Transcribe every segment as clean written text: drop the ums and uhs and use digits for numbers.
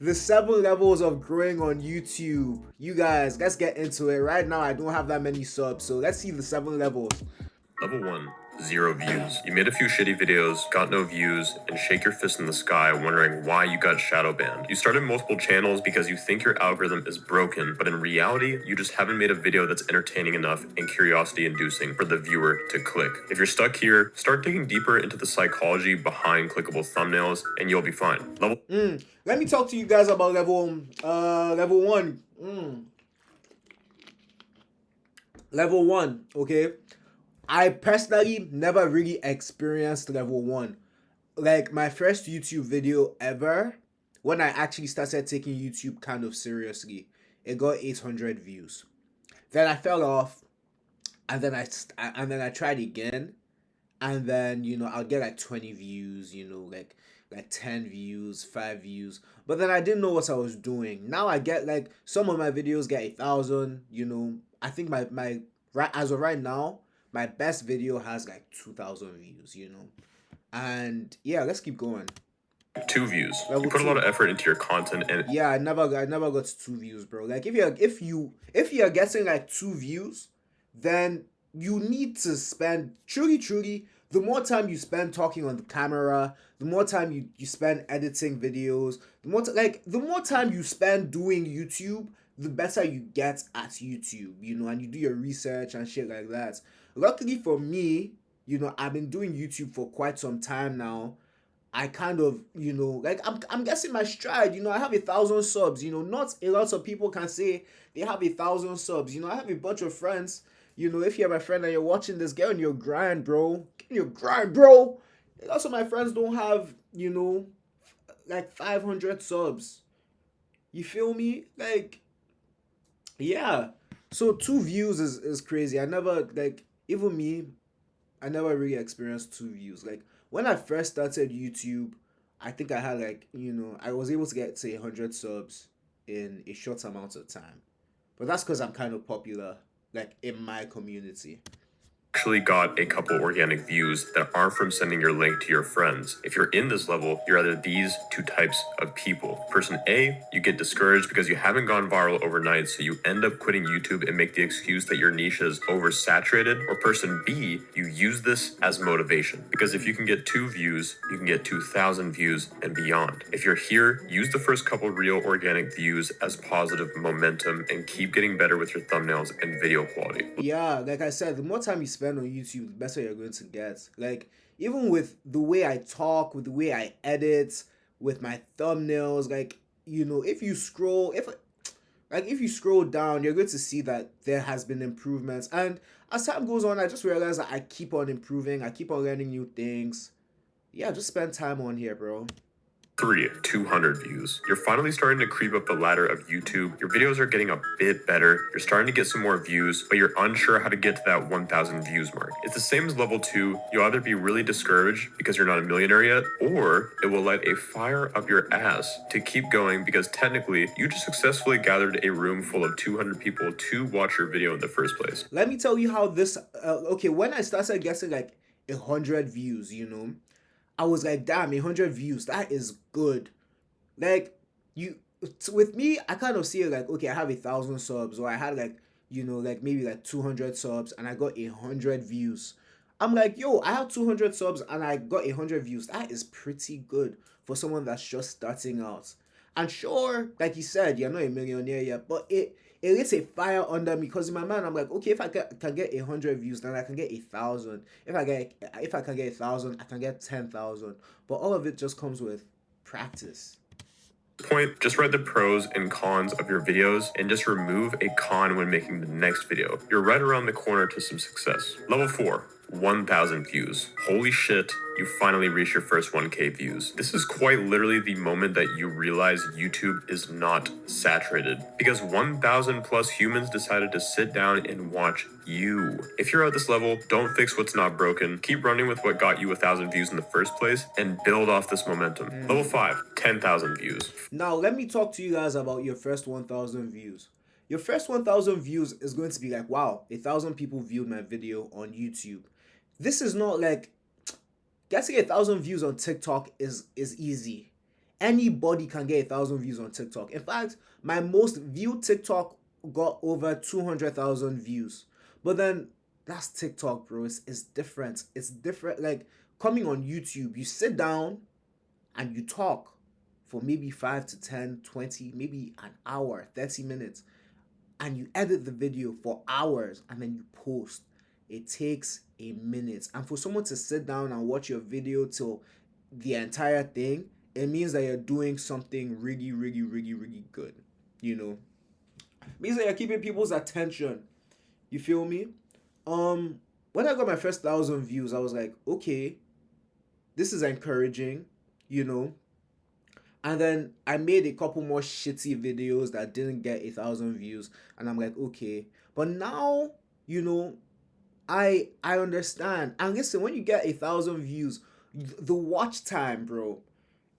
The 7 levels of growing on YouTube. You guys, let's get into it. Right now, I don't have that many subs, so let's see the 7 levels. Level 1, 0 views. You made a few shitty videos, got no views, and shake your fist in the sky wondering why you got shadow banned. You started multiple channels because you think your algorithm is broken, but in reality, you just haven't made a video that's entertaining enough and curiosity inducing for the viewer to click. If you're stuck here, start digging deeper into the psychology behind clickable thumbnails and you'll be fine. Let me talk to you guys about level 1. Level 1, okay? I personally never really experienced level 1. Like my first YouTube video ever, when I actually started taking YouTube kind of seriously, it got 800 views. Then I fell off, and then I tried again, and then I'll get like 20 views, like 10 views, 5 views. But then I didn't know what I was doing. Now I get like some of my videos get 1,000. I think my right as of right now, my best video has like 2,000 views. And yeah, let's keep going. 2 views. Level You put a lot two. of effort into your content and Yeah, I never got 2 views, bro. Like if you're getting like 2 views, then you need to spend truly the more time you spend talking on the camera, the more time you spend editing videos, the more time you spend doing YouTube, the better you get at YouTube, and you do your research and shit like that. Luckily for me, I've been doing YouTube for quite some time now. I kind of, like I'm guessing my stride. I have 1,000 subs. Not a lot of people can say they have 1,000 subs. I have a bunch of friends. If you're my friend and you're watching this, get on your grind, bro. Get on your grind, bro. Lots of my friends don't have, like 500 subs. You feel me? Like, yeah. So 2 views is crazy. I never like even me. I never really experienced 2 views. Like when I first started YouTube, I think I had like, I was able to get to 100 subs in a short amount of time. But that's because I'm kind of popular, like in my community. actually got a couple organic views that aren't from sending your link to your friends. If you're in this level, you're either these two types of people. Person A, you get discouraged because you haven't gone viral overnight, so you end up quitting YouTube and make the excuse that your niche is oversaturated. Or person B, you use this as motivation because if you can get 2 views, you can get 2,000 views and beyond. If you're here, use the first couple real organic views as positive momentum and keep getting better with your thumbnails and video quality. Yeah, like I said, the more time you spend on YouTube, the better you're going to get. Like, even with the way I talk, with the way I edit, with my thumbnails, like, if you scroll down, you're going to see that there has been improvements. And as time goes on, I just realized that I keep on improving, I keep on learning new things. Yeah, just spend time on here, bro. 3, 200 views. You're finally starting to creep up the ladder of YouTube. Your videos are getting a bit better. You're starting to get some more views, but you're unsure how to get to that 1,000 views mark. It's the same as level 2. You'll either be really discouraged because you're not a millionaire yet, or it will light a fire up your ass to keep going because technically you just successfully gathered a room full of 200 people to watch your video in the first place. Let me tell you how this, okay, when I started getting like 100 views, I was like, damn, 100 views, that is good. Like, with me, I kind of see it like, okay, I have 1,000 subs, or I had like, like maybe like 200 subs, and I got 100 views. I'm like, yo, I have 200 subs and I got 100 views. That is pretty good for someone that's just starting out. And sure, like you said, you're not a millionaire yet, but it lit a fire under me because in my mind I'm like, okay, if I can get 100 views, then I can get 1,000. If I can get 1,000, I can get 10,000. But all of it just comes with practice. Point, just write the pros and cons of your videos and just remove a con when making the next video. You're right around the corner to some success. Level 4, 1,000 views. Holy shit, you finally reached your first 1K views. This is quite literally the moment that you realize YouTube is not saturated because 1,000 plus humans decided to sit down and watch you. If you're at this level, don't fix what's not broken. Keep running with what got you 1,000 views in the first place and build off this momentum. Level 5, 10,000 views. Now, let me talk to you guys about your first 1,000 views. Your first 1,000 views is going to be like, wow, 1,000 people viewed my video on YouTube. This is not like getting 1,000 views on TikTok is easy. Anybody can get 1,000 views on TikTok. In fact, my most viewed TikTok got over 200,000 views. But then that's TikTok, bro. It's different. It's different. Like coming on YouTube, you sit down and you talk for maybe 5 to 10, 20, maybe an hour, 30 minutes, and you edit the video for hours and then you post. It takes a minute. And for someone to sit down and watch your video till the entire thing, it means that you're doing something really, really, really, really good. You know? It means that you're keeping people's attention. You feel me? When I got my first 1,000 views, I was like, okay, this is encouraging, you know. And then I made a couple more shitty videos that didn't get 1,000 views, and I'm like, okay. But now, you know, I understand. And listen, when you get 1,000 views, the watch time, bro,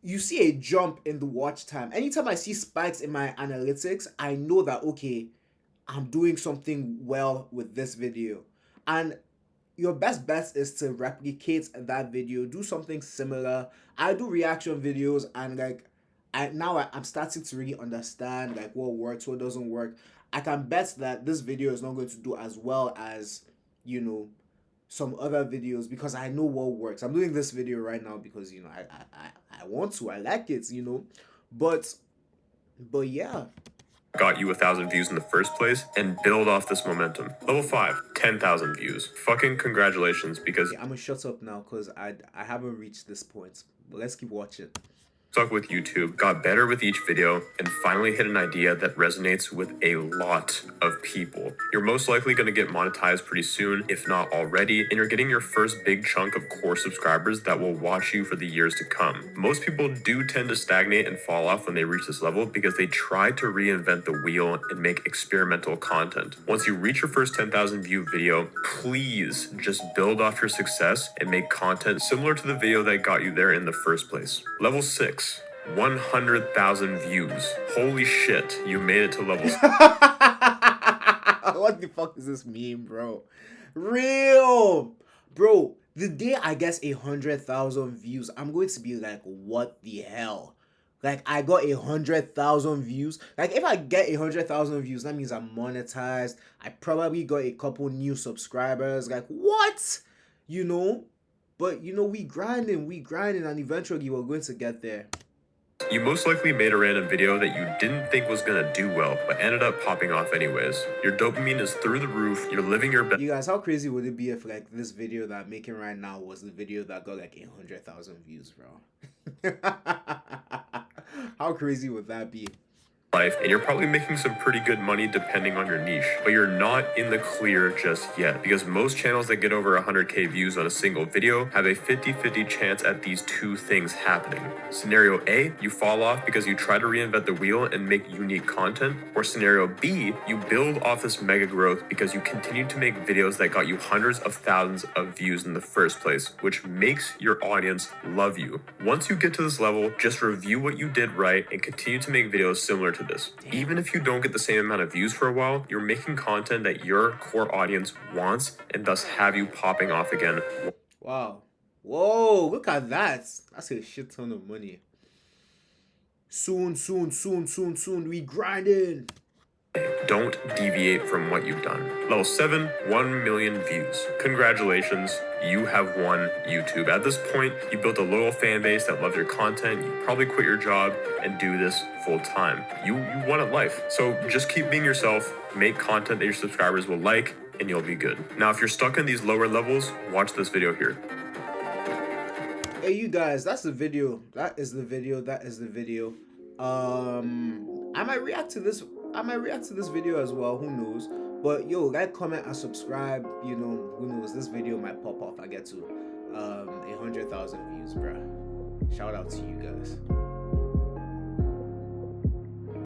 you see a jump in the watch time. Anytime I see spikes in my analytics, I know that, okay, I'm doing something well with this video. And your best bet is to replicate that video, do something similar. I do reaction videos, and like I'm starting to really understand like what works, what doesn't work. I can bet that this video is not going to do as well as, you know, some other videos because I know what works. I'm doing this video right now because, you know, I want to, I like it, you know. But yeah. Got you 1,000 views in the first place and build off this momentum. Level 5, 10,000 views. Fucking congratulations, because I'm gonna shut up now because I haven't reached this point. But let's keep watching. stuck with YouTube, got better with each video, and finally hit an idea that resonates with a lot of people. You're most likely going to get monetized pretty soon, if not already, and you're getting your first big chunk of core subscribers that will watch you for the years to come. Most people do tend to stagnate and fall off when they reach this level because they try to reinvent the wheel and make experimental content. Once you reach your first 10,000 view video, please just build off your success and make content similar to the video that got you there in the first place. Level 6. 100,000 views. Holy shit, you made it to level 6. What the fuck does this mean, bro? Real! Bro, the day I get 100,000 views, I'm going to be like, what the hell? Like, I got 100,000 views. Like, if I get 100,000 views, that means I'm monetized. I probably got a couple new subscribers. Like, what? You know? But, you know, we grinding, and eventually we're going to get there. You most likely made a random video that you didn't think was gonna do well, but ended up popping off anyways. Your dopamine is through the roof, you're living your best. You guys, how crazy would it be if, like, this video that I'm making right now was the video that got, like, 100,000 views, bro? How crazy would that be? Life, and you're probably making some pretty good money depending on your niche, but you're not in the clear just yet because most channels that get over 100k views on a single video have a 50-50 chance at these two things happening. Scenario A, you fall off because you try to reinvent the wheel and make unique content, or scenario B, you build off this mega growth because you continue to make videos that got you hundreds of thousands of views in the first place, which makes your audience love you. Once you get to this level, just review what you did right and continue to make videos similar to this. Even if you don't get the same amount of views for a while, you're making content that your core audience wants and thus have you popping off again. Wow. Whoa, look at that. That's a shit ton of money. Soon, we grinding. Don't deviate from what you've done. Level 7, 1 million views. Congratulations, you have won YouTube. At this point, you built a loyal fan base that loves your content. You probably quit your job and do this full time. You won at life. So just keep being yourself, make content that your subscribers will like, and you'll be good. Now, if you're stuck in these lower levels, watch this video here. Hey, you guys, that's the video. That is the video. I might react to this video as well, who knows. But yo, like, comment, and subscribe. You know, who knows, this video might pop off. I get to 100,000 views, bruh. Shout out to you guys.